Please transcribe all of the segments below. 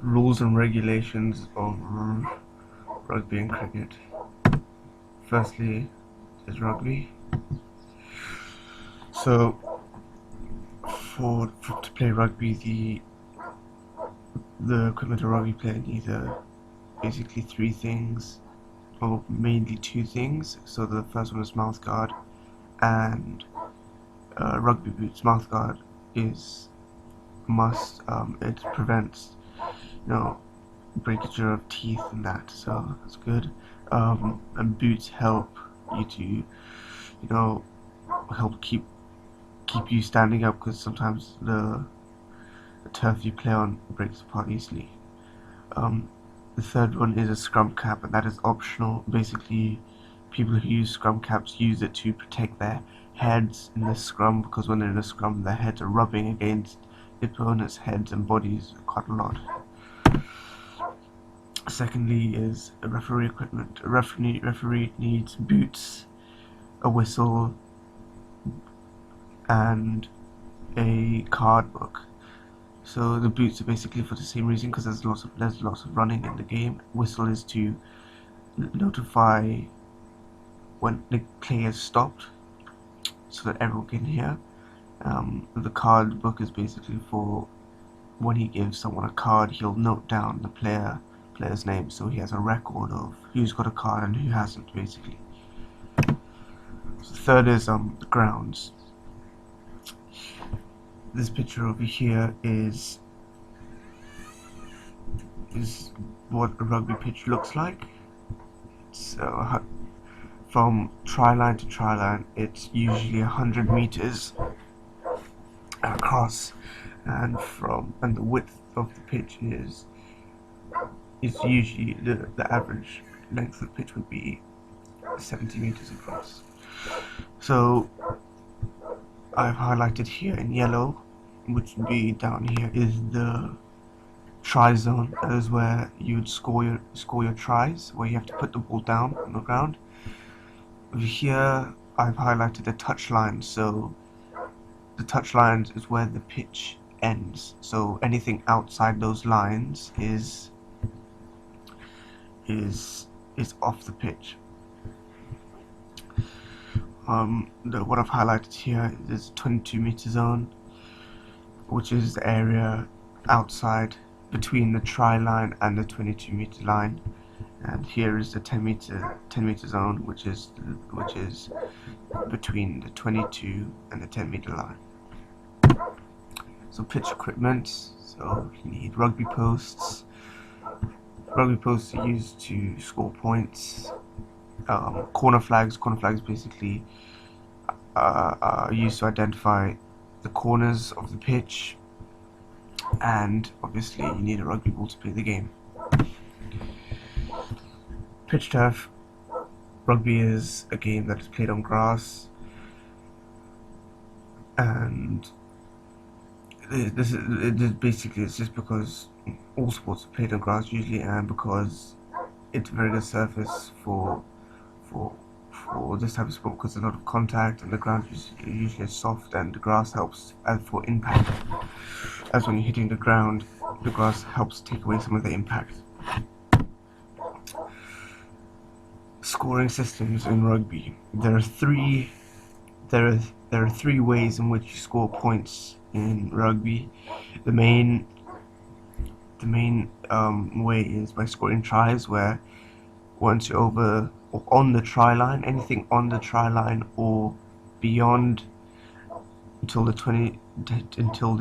Rules and regulations of rugby and cricket. Firstly, is rugby. So, to play rugby, the equipment of rugby player needs basically three things, or mainly two things. So the first one is mouth guard, and rugby boots. Mouth guard is must. It prevents, breakage of teeth and that. So that's good. And boots help you to, help keep you standing up, because sometimes the turf you play on breaks apart easily. The third one is a scrum cap, and that is optional. Basically, people who use scrum caps use it to protect their heads in the scrum, because when they're in a scrum, their heads are rubbing against the opponent's heads and bodies quite a lot. Secondly is referee equipment. A referee needs boots, a whistle, and a card book. So the boots are basically for the same reason, because there's lots of running in the game. Whistle is to notify when the play has stopped, so that everyone can hear. The card book is basically for when he gives someone a card, he'll note down the player's name, so he has a record of who's got a card and who hasn't, basically. So the third is the grounds. This picture over here is what a rugby pitch looks like. It's from try line to try line, it's usually 100 meters across, and the width of the pitch is usually the average length of the pitch would be 70 meters across. So I've highlighted here in yellow, which would be down here, is the try zone. That is where you would score your tries, where you have to put the ball down on the ground. Over here I've highlighted the touch line. So the touch lines is where the pitch ends. So anything outside those lines is off the pitch. What I've highlighted here is 22-meter zone, which is the area outside between the try line and the 22-meter line, and here is the 10-meter zone, which is between the 22 and the 10-meter line. So pitch equipment. So you need rugby posts. Rugby posts are used to score points. Corner flags basically are used to identify the corners of the pitch, and obviously you need a rugby ball to play the game. Pitch turf. Rugby is a game that is played on grass, and it's just because all sports are played on grass usually, and because it's a very good surface for this type of sport, because there's a lot of contact and the ground usually is soft, and the grass helps as for impact. As when you're hitting the ground, the grass helps take away some of the impact. Scoring systems in rugby. There are three ways in which you score points in rugby. The main way is by scoring tries, where once you're over or on the try line, anything on the try line or beyond until the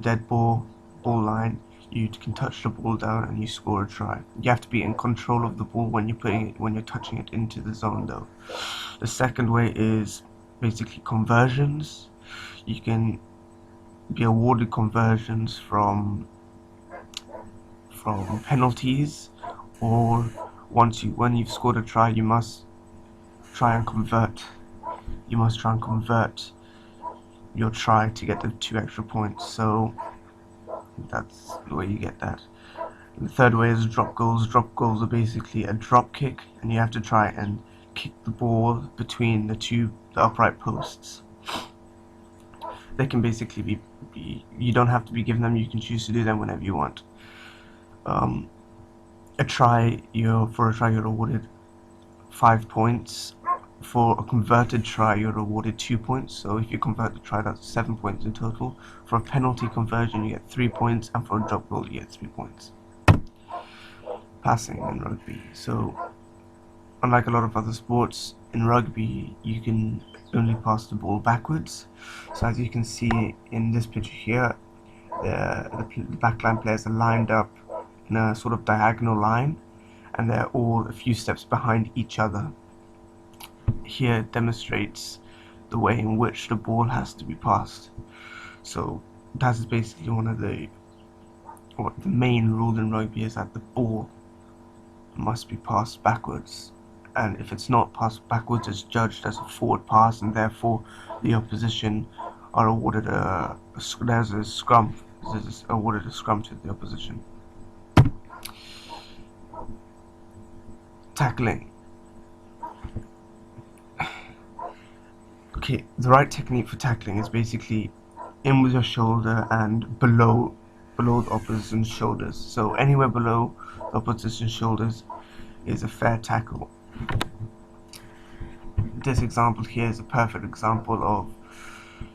dead ball line, you can touch the ball down and you score a try. You have to be in control of the ball when you're touching it into the zone, though. The second way is basically conversions. You can be awarded conversions from penalties, or when you've scored a try, you must try and convert your try to get the 2 extra points. So that's the way you get that. And the third way is drop goals. Drop goals are basically a drop kick, and you have to try and kick the ball between the upright posts. They can basically be you don't have to be given them, you can choose to do them whenever you want. Um, for a try you're awarded 5 points. For a converted try you're awarded 2 points. So if you convert the try, that's 7 points in total. For a penalty conversion you get 3 points, and for a drop goal you get 3 points. Passing in rugby. So unlike a lot of other sports, in rugby you can only pass the ball backwards. So as you can see in this picture here, the backline players are lined up in a sort of diagonal line, and they're all a few steps behind each other. Here it demonstrates the way in which the ball has to be passed. So that is basically what the main rule in rugby is, that the ball must be passed backwards, and if it's not passed backwards it's judged as a forward pass, and therefore the opposition are awarded there's a scrum awarded a scrum to the opposition. Tackling. Okay, the right technique for tackling is basically in with your shoulder and below the opposition's shoulders. So anywhere below the opposition's shoulders is a fair tackle. This example here is a perfect example of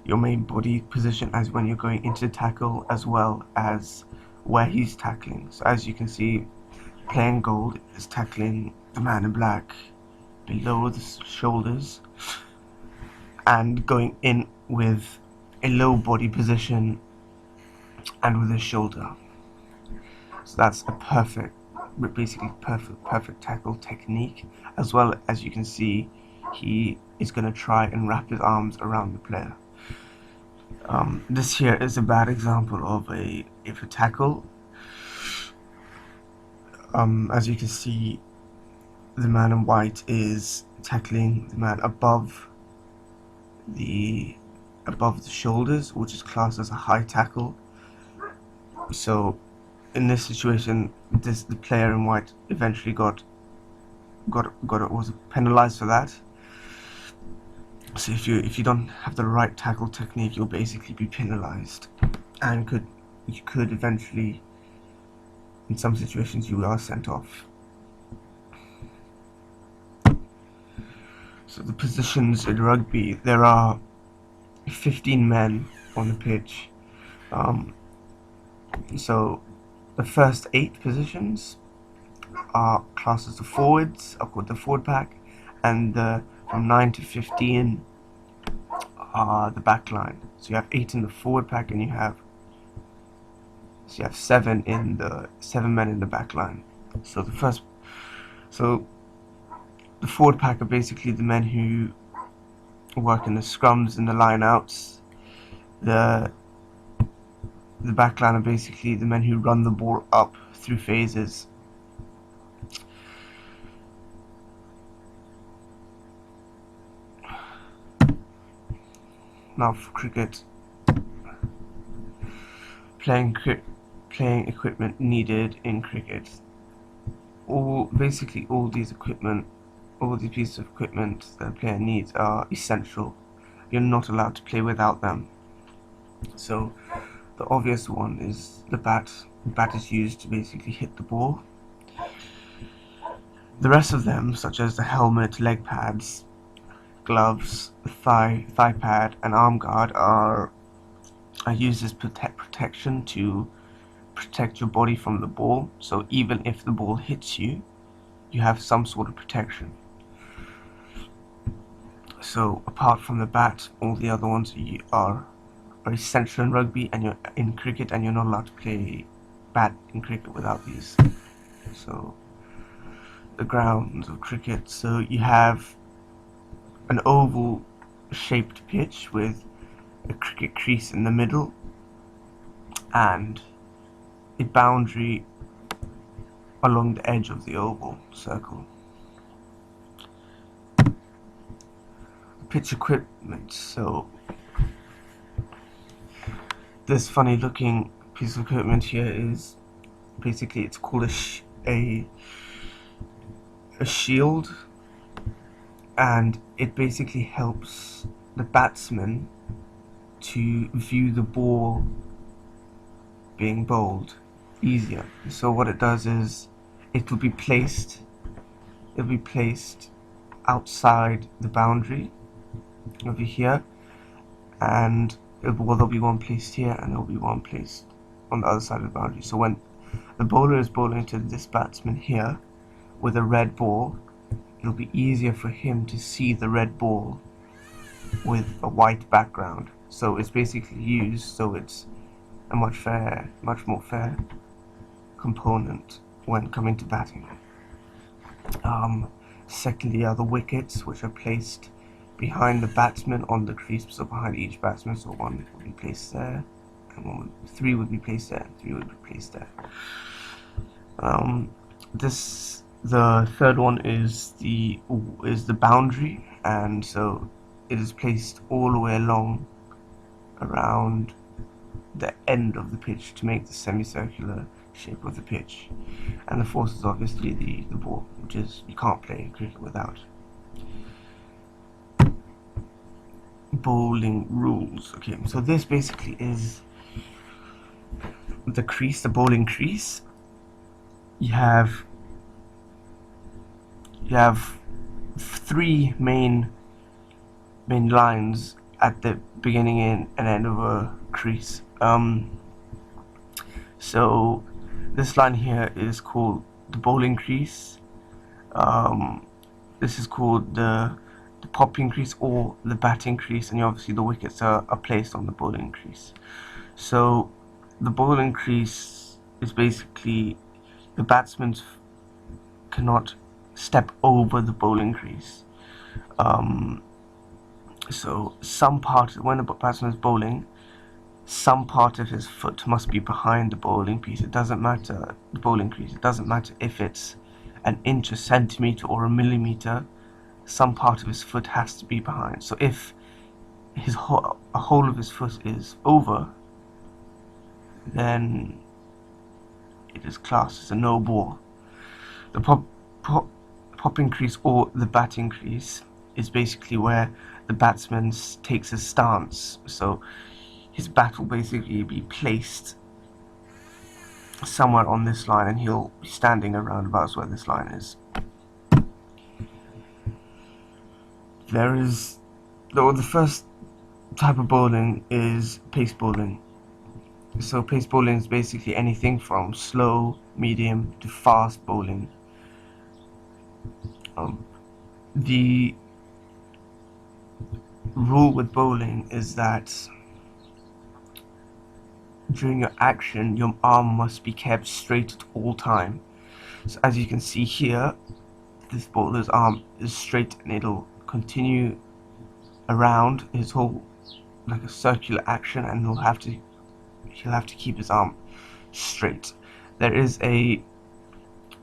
your main body position as when you're going into tackle, as well as where he's tackling. So as you can see, player in gold is tackling the man in black below the shoulders and going in with a low body position and with his shoulder. So that's a basically perfect tackle technique. As well as you can see, he is going to try and wrap his arms around the player. This here is a bad example of a tackle. As you can see, the man in white is tackling the man above the shoulders, which is classed as a high tackle. So in this situation, the player in white eventually was penalized for that. So if you don't have the right tackle technique, you'll basically be penalized, and you could eventually, in some situations, you are sent off. So the positions in rugby, there are 15 men on the pitch. So the first 8 positions are classed as the forwards, are called the forward pack, and from 9 to 15 are the back line. So you have 8 in the forward pack, and you have 7 men in the back line. So the forward pack are basically the men who work in the scrums and the line outs. The back line are basically the men who run the ball up through phases. Now for cricket, playing equipment needed in cricket. Basically all these pieces of equipment that a player needs are essential. You're not allowed to play without them. So the obvious one is the bat. The bat is used to basically hit the ball. The rest of them, such as the helmet, leg pads, gloves, thigh pad, and arm guard, are used as protection to protect your body from the ball. So even if the ball hits you, you have some sort of protection. So apart from the bat, all the other ones are essential in rugby and you're in cricket, and you're not allowed to play bat in cricket without these. So the grounds of cricket, so you have an oval shaped pitch with a cricket crease in the middle and a boundary along the edge of the oval circle. Pitch equipment, so this funny looking piece of equipment here is basically, it's called a shield, and it basically helps the batsman to view the ball being bowled. easier. So what it does is it'll be placed outside the boundary over here, and there'll be one placed here and there'll be one placed on the other side of the boundary. So when the bowler is bowling to this batsman here with a red ball, it'll be easier for him to see the red ball with a white background. So it's basically used so it's a much more fair component when coming to batting. Secondly are the wickets, which are placed behind the batsman on the crease, so behind each batsman. So one would be placed there, and three would be placed there, and three would be placed there. The third one is the boundary, and so it is placed all the way along around the end of the pitch to make the semicircular shape of the pitch. And the fourth is obviously the ball, which is you can't play cricket without. Bowling rules. Okay, so this basically is the crease, the bowling crease. You have three main lines at the beginning and end of a crease. So this line here is called the bowling crease. This is called the popping crease or the batting crease, and obviously the wickets are placed on the bowling crease. So the bowling crease is basically the batsmen cannot step over the bowling crease. So when the batsman is bowling, some part of his foot must be behind the bowling piece. It doesn't matter the bowling crease. It doesn't matter if it's an inch, a centimeter, or a millimeter. Some part of his foot has to be behind. So if a whole of his foot is over, then it is classed as a no ball. The popping crease or the batting crease is basically where the batsman takes his stance. So his bat will basically be placed somewhere on this line, and he'll be standing around about where this line is. The first type of bowling is pace bowling. So pace bowling is basically anything from slow, medium to fast bowling. The rule with bowling is that during your action, your arm must be kept straight at all time. So as you can see here, this bowler's arm is straight, and it'll continue around his whole, like a circular action, and he'll have to keep his arm straight. There is a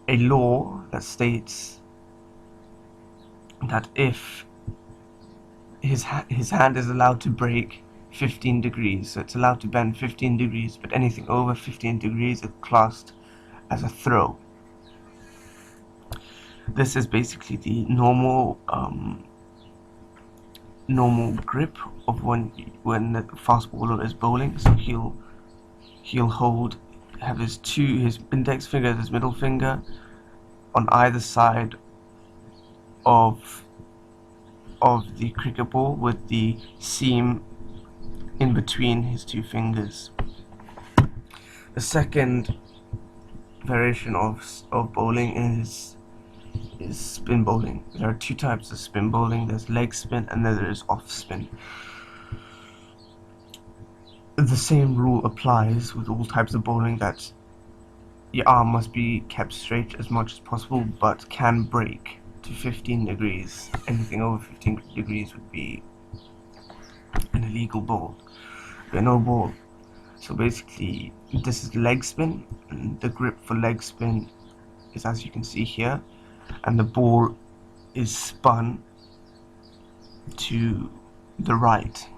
law that states that if his hand is allowed to break 15 degrees, so it's allowed to bend 15 degrees, but anything over 15 degrees is classed as a throw. This is basically the normal grip of when the fast bowler is bowling. So he'll have his index finger, his middle finger on either side of the cricket ball, with the seam in between his two fingers. The second variation of bowling is spin bowling. There are two types of spin bowling. There's leg spin and then there is off spin. The same rule applies with all types of bowling, that your arm must be kept straight as much as possible, but can break to 15 degrees. Anything over 15 degrees would be an illegal ball, a no ball. So basically, this is leg spin, and the grip for leg spin is, as you can see here, and the ball is spun to the right.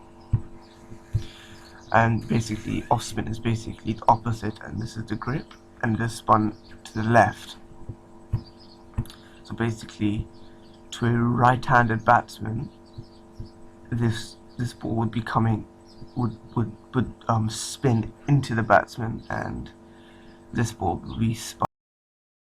And basically, off spin is basically the opposite, and this is the grip, and this spun to the left. So basically, to a right-handed batsman, this ball would be would spin into the batsman, and this ball will be spun.